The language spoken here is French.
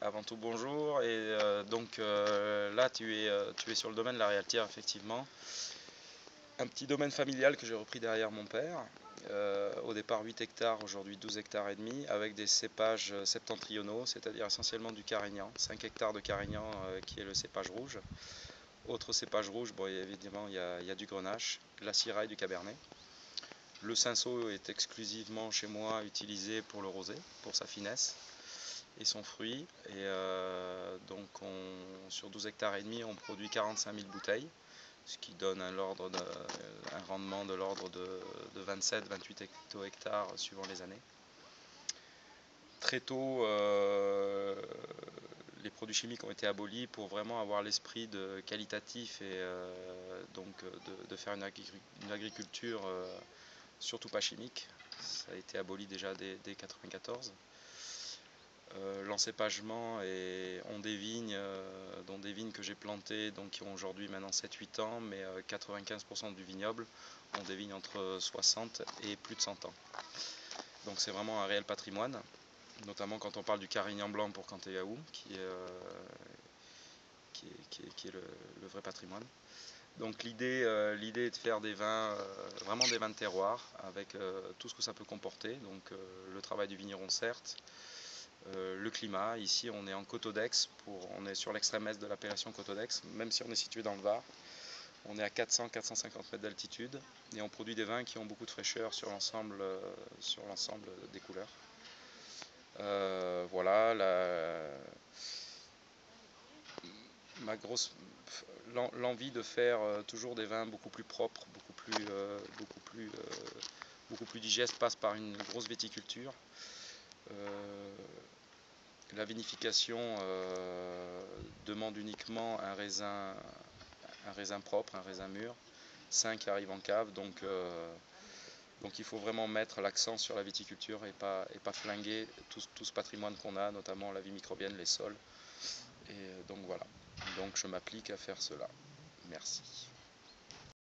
Avant tout, bonjour. Là, tu es sur le domaine de la realtière, effectivement. Un petit domaine familial que j'ai repris derrière mon père. Au départ 8 hectares, aujourd'hui 12 hectares et demi, avec des cépages septentrionaux, c'est-à-dire essentiellement du carignan. 5 hectares de carignan qui est le cépage rouge. Autre cépage rouge, bon, évidemment, il y a du grenache, de la syrah et du cabernet. Le cinsault est exclusivement chez moi utilisé pour le rosé, pour sa finesse et son fruit. Sur 12 hectares et demi, on produit 45 000 bouteilles, ce qui donne un rendement de l'ordre de 27-28 hecto-hectares suivant les années. Très tôt, les produits chimiques ont été abolis pour vraiment avoir l'esprit de qualitatif et de faire une agriculture surtout pas chimique. Ça a été aboli déjà dès 1994. L'encépagement ont des vignes, dont des vignes que j'ai plantées, donc qui ont aujourd'hui maintenant 7-8 ans, mais 95% du vignoble ont des vignes entre 60 et plus de 100 ans. Donc c'est vraiment un réel patrimoine, notamment quand on parle du carignan blanc pour Cantegaou, qui est le vrai patrimoine. Donc l'idée est de faire des vins, vraiment des vins de terroir, avec tout ce que ça peut comporter, donc le travail du vigneron certes, le climat. Ici on est en Cotodex, on est sur l'extrême est de l'appellation Cotodex, même si on est situé dans le Var. On est à 400-450 mètres d'altitude et on produit des vins qui ont beaucoup de fraîcheur sur l'ensemble des couleurs. Voilà, l'envie de faire toujours des vins beaucoup plus propres, beaucoup plus digestes passe par une grosse viticulture. La vinification demande uniquement un raisin propre, un raisin mûr, sain qui arrive en cave, donc il faut vraiment mettre l'accent sur la viticulture et pas flinguer tout ce patrimoine qu'on a, notamment la vie microbienne, les sols. Et donc voilà, donc je m'applique à faire cela. Merci.